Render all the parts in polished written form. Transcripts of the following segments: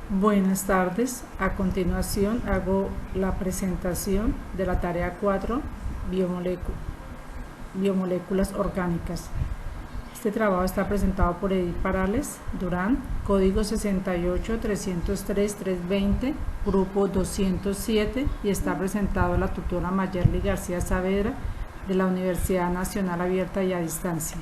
Buenas tardes. A continuación hago la presentación de la tarea 4, biomoléculas orgánicas. Este trabajo está presentado por Edith Parales Durán, código 68303320, grupo 207, y está presentado a la tutora Mayerly García Saavedra de la Universidad Nacional Abierta y a Distancia.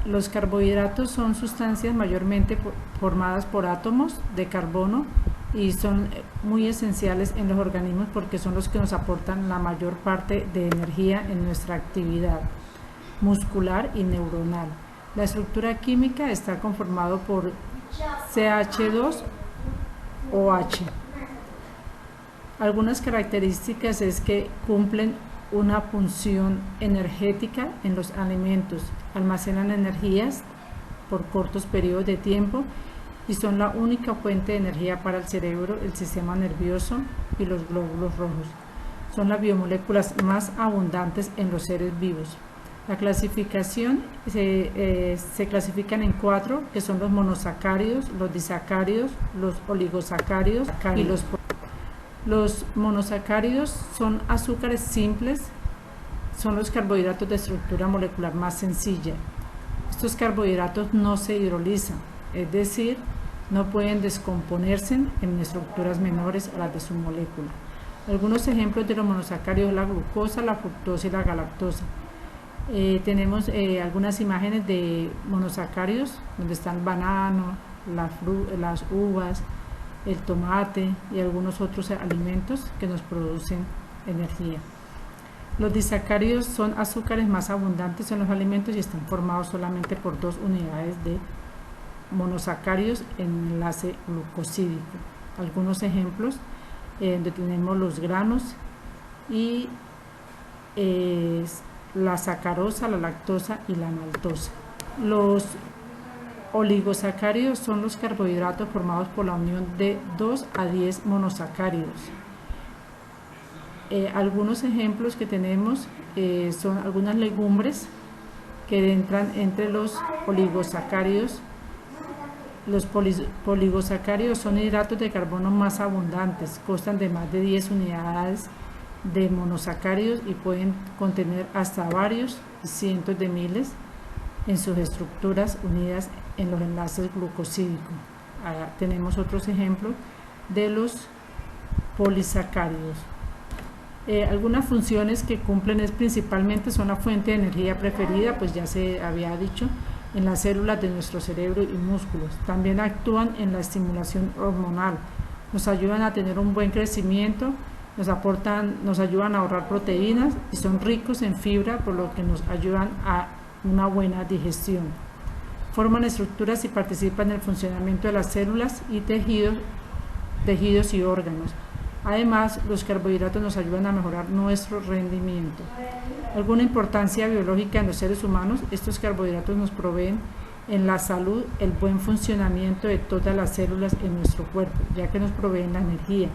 Los carbohidratos son sustancias mayormente formadas por átomos de carbono y son muy esenciales en los organismos porque son los que nos aportan la mayor parte de energía en nuestra actividad muscular y neuronal. La estructura química está conformado por CH2OH. Algunas características es que cumplen una función energética en los alimentos, almacenan energías por cortos periodos de tiempo y son la única fuente de energía para el cerebro, el sistema nervioso y los glóbulos rojos. Son las biomoléculas más abundantes en los seres vivos. La clasificación se clasifican en 4, que son los monosacáridos, los disacáridos, los oligosacáridos y los monosacáridos son azúcares simples, son los carbohidratos de estructura molecular más sencilla. Estos carbohidratos no se hidrolizan, es decir, no pueden descomponerse en estructuras menores a las de su molécula. Algunos ejemplos de los monosacáridos: la glucosa, la fructosa y la galactosa. Tenemos algunas imágenes de monosacáridos donde está el banano, las uvas, el tomate y algunos otros alimentos que nos producen energía. Los disacáridos son azúcares más abundantes en los alimentos y están formados solamente por 2 unidades de monosacáridos en enlace glucosídico. Algunos ejemplos donde tenemos los granos y la sacarosa, la lactosa y la maltosa. Los oligosacáridos son los carbohidratos formados por la unión de 2 a 10 monosacáridos. Algunos ejemplos que tenemos son algunas legumbres que entran entre los oligosacáridos. Los poligosacáridos son hidratos de carbono más abundantes, constan de más de 10 unidades de monosacáridos y pueden contener hasta varios cientos de miles en sus estructuras unidas en los enlaces glucosídicos. Tenemos otros ejemplos de los polisacáridos. Algunas funciones que cumplen principalmente son la fuente de energía preferida, pues ya se había dicho, en las células de nuestro cerebro y músculos. También actúan en la estimulación hormonal, nos ayudan a tener un buen crecimiento, nos ayudan a ahorrar proteínas y son ricos en fibra, por lo que nos ayudan a una buena digestión. Forman estructuras y participan en el funcionamiento de las células y tejidos y órganos. Además, los carbohidratos nos ayudan a mejorar nuestro rendimiento. Alguna importancia biológica en los seres humanos: estos carbohidratos nos proveen en la salud el buen funcionamiento de todas las células en nuestro cuerpo, ya que nos proveen la energía.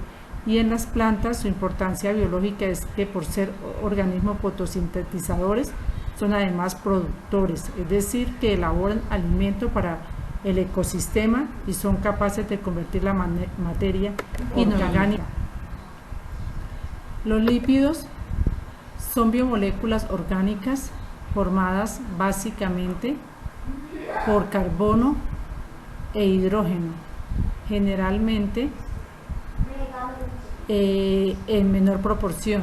Y en las plantas, su importancia biológica es que, por ser organismos fotosintetizadores, son además productores, es decir, que elaboran alimento para el ecosistema y son capaces de convertir la materia inorgánica. Los lípidos son biomoléculas orgánicas formadas básicamente por carbono e hidrógeno, generalmente en menor proporción.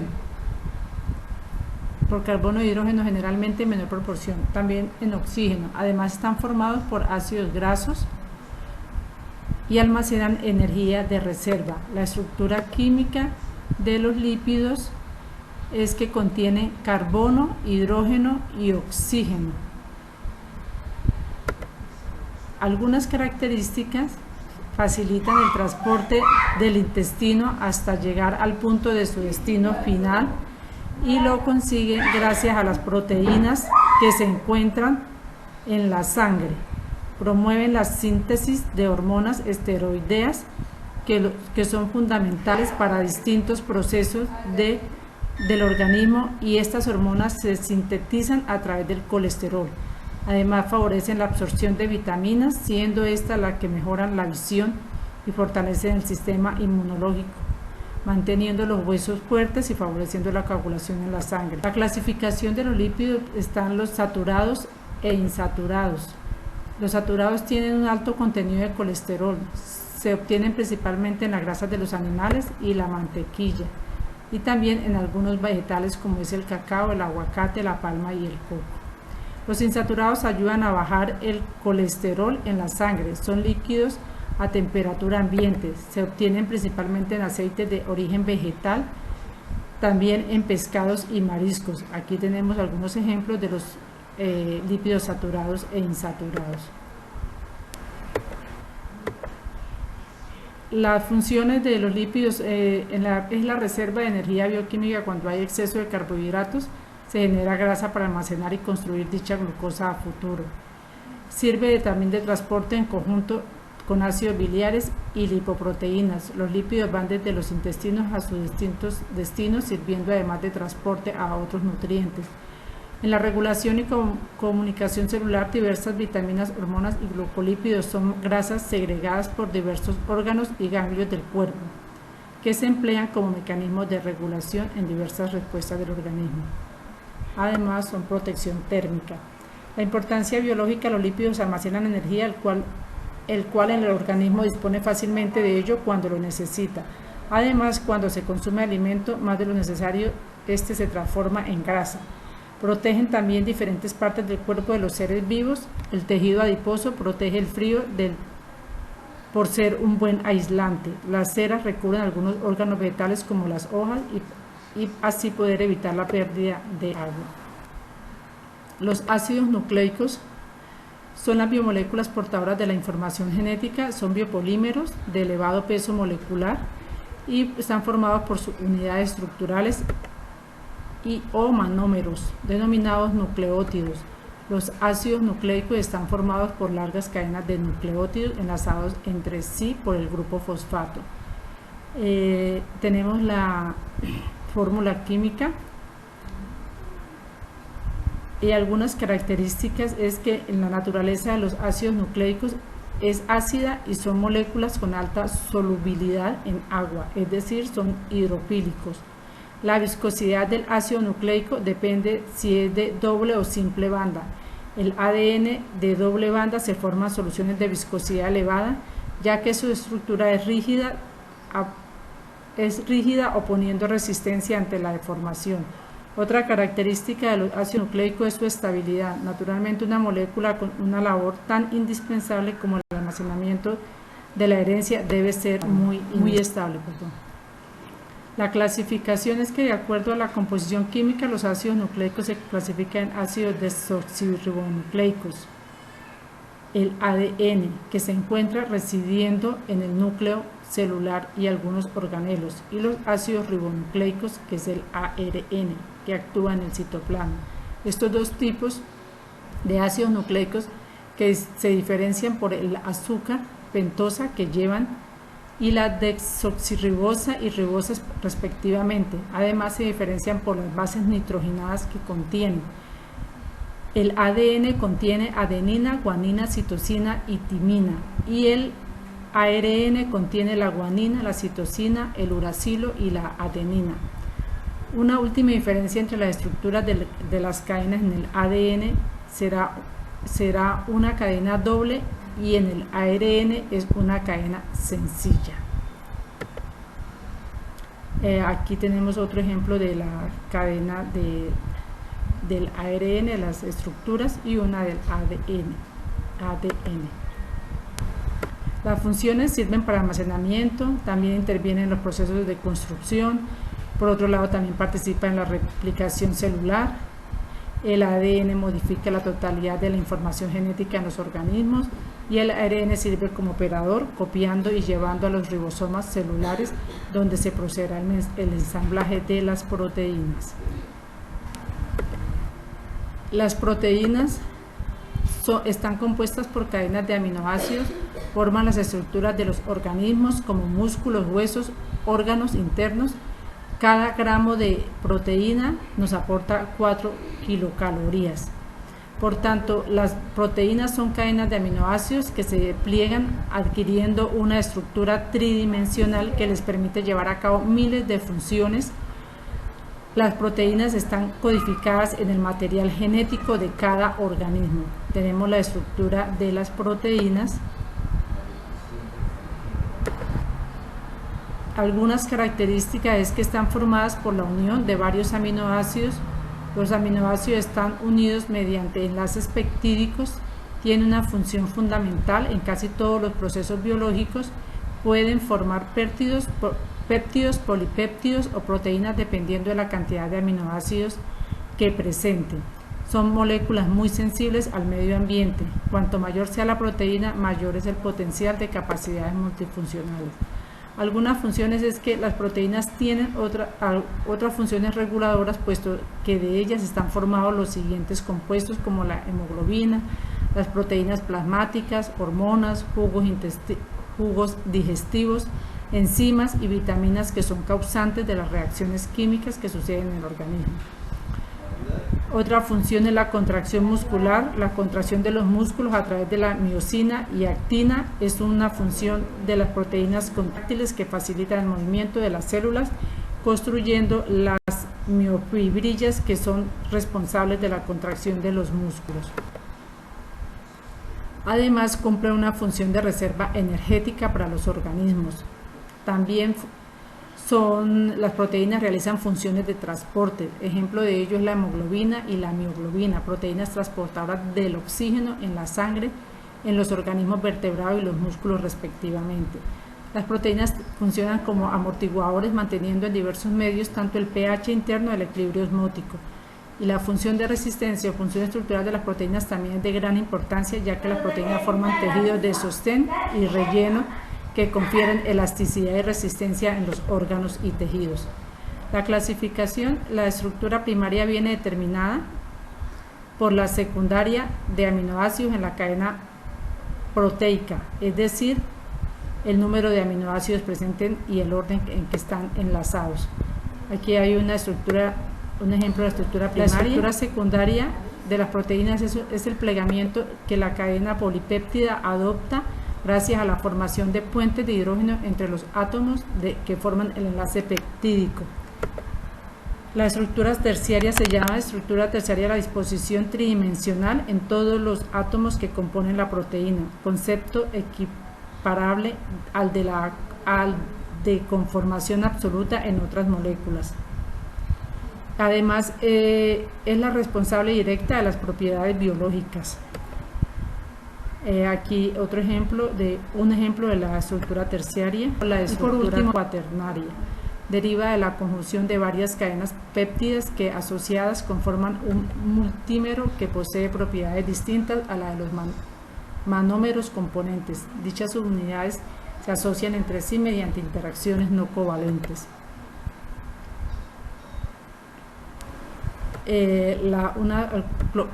Por carbono e hidrógeno generalmente en menor proporción, también en oxígeno. Además están formados por ácidos grasos y almacenan energía de reserva. La estructura química de los lípidos es que contiene carbono, hidrógeno y oxígeno. Algunas características facilitan el transporte del intestino hasta llegar al punto de su destino final, y lo consiguen gracias a las proteínas que se encuentran en la sangre. Promueven la síntesis de hormonas esteroideas que son fundamentales para distintos procesos del organismo, y estas hormonas se sintetizan a través del colesterol. Además, favorecen la absorción de vitaminas, siendo esta la que mejoran la visión y fortalecen el sistema inmunológico, manteniendo los huesos fuertes y favoreciendo la coagulación en la sangre. La clasificación de los lípidos están los saturados e insaturados. Los saturados tienen un alto contenido de colesterol, se obtienen principalmente en las grasas de los animales y la mantequilla, y también en algunos vegetales como es el cacao, el aguacate, la palma y el coco. Los insaturados ayudan a bajar el colesterol en la sangre, son líquidos a temperatura ambiente, se obtienen principalmente en aceites de origen vegetal, también en pescados y mariscos. Aquí tenemos algunos ejemplos de los lípidos saturados e insaturados. Las funciones de los lípidos es la reserva de energía bioquímica. Cuando hay exceso de carbohidratos, se genera grasa para almacenar y construir dicha glucosa a futuro. Sirve también de transporte en conjunto con ácidos biliares y lipoproteínas. Los lípidos van desde los intestinos a sus distintos destinos, sirviendo además de transporte a otros nutrientes. En la regulación y comunicación celular, diversas vitaminas, hormonas y glucolípidos son grasas segregadas por diversos órganos y ganglios del cuerpo, que se emplean como mecanismos de regulación en diversas respuestas del organismo. Además, son protección térmica. La importancia biológica: los lípidos almacenan energía, el cual el organismo dispone fácilmente de ello cuando lo necesita. Además, cuando se consume alimento más de lo necesario, este se transforma en grasa. Protegen también diferentes partes del cuerpo de los seres vivos. El tejido adiposo protege el frío por ser un buen aislante. Las ceras recubren algunos órganos vegetales como las hojas y así poder evitar la pérdida de agua. Los ácidos nucleicos son las biomoléculas portadoras de la información genética, son biopolímeros de elevado peso molecular y están formados por sus unidades estructurales o manómeros, denominados nucleótidos. Los ácidos nucleicos están formados por largas cadenas de nucleótidos enlazados entre sí por el grupo fosfato. Tenemos la fórmula química y algunas características es que en la naturaleza de los ácidos nucleicos es ácida y son moléculas con alta solubilidad en agua, es decir, son hidrofílicos. La viscosidad del ácido nucleico depende si es de doble o simple banda. El ADN de doble banda se forma en soluciones de viscosidad elevada, ya que su estructura es rígida oponiendo resistencia ante la deformación. Otra característica de los ácidos nucleicos es su estabilidad. Naturalmente, una molécula con una labor tan indispensable como el almacenamiento de la herencia debe ser muy estable. La clasificación es que, de acuerdo a la composición química, los ácidos nucleicos se clasifican en ácidos desoxirribonucleicos, el ADN, que se encuentra residiendo en el núcleo celular y algunos organelos, y los ácidos ribonucleicos, que es el ARN, que actúa en el citoplasma. Estos dos tipos de ácidos nucleicos que se diferencian por el azúcar pentosa que llevan y la desoxirribosa y ribosa respectivamente. Además, se diferencian por las bases nitrogenadas que contienen. El ADN contiene adenina, guanina, citosina y timina, y el ARN contiene la guanina, la citosina, el uracilo y la adenina. Una última diferencia entre las estructuras de las cadenas: en el ADN será una cadena doble y en el ARN es una cadena sencilla. Aquí tenemos otro ejemplo de la cadena del ARN, las estructuras, y una del ADN. Las funciones sirven para almacenamiento, también intervienen en los procesos de construcción. Por otro lado, también participa en la replicación celular. El ADN modifica la totalidad de la información genética en los organismos y el ARN sirve como operador, copiando y llevando a los ribosomas celulares, donde se procederá el ensamblaje de las proteínas. Las proteínas están compuestas por cadenas de aminoácidos, forman las estructuras de los organismos como músculos, huesos, órganos internos. Cada gramo de proteína nos aporta 4 kilocalorías. Por tanto, las proteínas son cadenas de aminoácidos que se pliegan adquiriendo una estructura tridimensional que les permite llevar a cabo miles de funciones. Las proteínas están codificadas en el material genético de cada organismo. Tenemos la estructura de las proteínas. Algunas características es que están formadas por la unión de varios aminoácidos. Los aminoácidos están unidos mediante enlaces peptídicos, tienen una función fundamental en casi todos los procesos biológicos, pueden formar péptidos, polipéptidos o proteínas dependiendo de la cantidad de aminoácidos que presenten. Son moléculas muy sensibles al medio ambiente. Cuanto mayor sea la proteína, mayor es el potencial de capacidades multifuncionales. Algunas funciones es que las proteínas tienen otras funciones reguladoras, puesto que de ellas están formados los siguientes compuestos como la hemoglobina, las proteínas plasmáticas, hormonas, jugos digestivos, enzimas y vitaminas que son causantes de las reacciones químicas que suceden en el organismo. Otra función es la contracción muscular. La contracción de los músculos a través de la miosina y actina es una función de las proteínas contráctiles que facilitan el movimiento de las células, construyendo las miofibrillas que son responsables de la contracción de los músculos. Además, cumple una función de reserva energética para los organismos. También las proteínas realizan funciones de transporte. Ejemplo de ello es la hemoglobina y la mioglobina, proteínas transportadoras del oxígeno en la sangre, en los organismos vertebrados y los músculos respectivamente. Las proteínas funcionan como amortiguadores, manteniendo en diversos medios tanto el pH interno del equilibrio osmótico. Y la función de resistencia o función estructural de las proteínas también es de gran importancia, ya que las proteínas forman tejidos de sostén y relleno que confieren elasticidad y resistencia en los órganos y tejidos. La clasificación, la estructura primaria viene determinada por la secundaria de aminoácidos en la cadena proteica, es decir, el número de aminoácidos presentes y el orden en que están enlazados. Aquí hay un ejemplo de la estructura primaria. La estructura secundaria de las proteínas es el plegamiento que la cadena polipéptida adopta gracias a la formación de puentes de hidrógeno entre los átomos que forman el enlace peptídico. La estructura terciaria se llama estructura terciaria de la disposición tridimensional en todos los átomos que componen la proteína, concepto equiparable al de conformación absoluta en otras moléculas. Además, es la responsable directa de las propiedades biológicas. Aquí un ejemplo de la estructura terciaria. La estructura cuaternaria deriva de la conjunción de varias cadenas péptidas que asociadas conforman un multímero que posee propiedades distintas a las de los manómeros componentes. Dichas subunidades se asocian entre sí mediante interacciones no covalentes.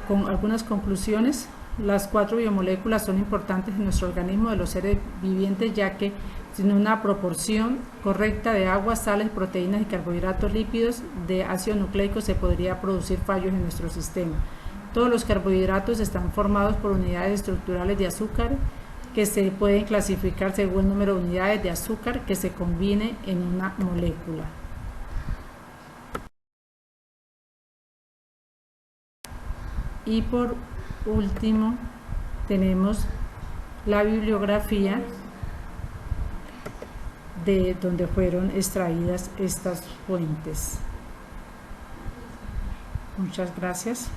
Con algunas conclusiones. Las 4 biomoléculas son importantes en nuestro organismo de los seres vivientes, ya que sin una proporción correcta de agua, sales, proteínas y carbohidratos lípidos de ácido nucleico se podría producir fallos en nuestro sistema. Todos los carbohidratos están formados por unidades estructurales de azúcar que se pueden clasificar según el número de unidades de azúcar que se combine en una molécula. Y por último, tenemos la bibliografía de donde fueron extraídas estas fuentes. Muchas gracias.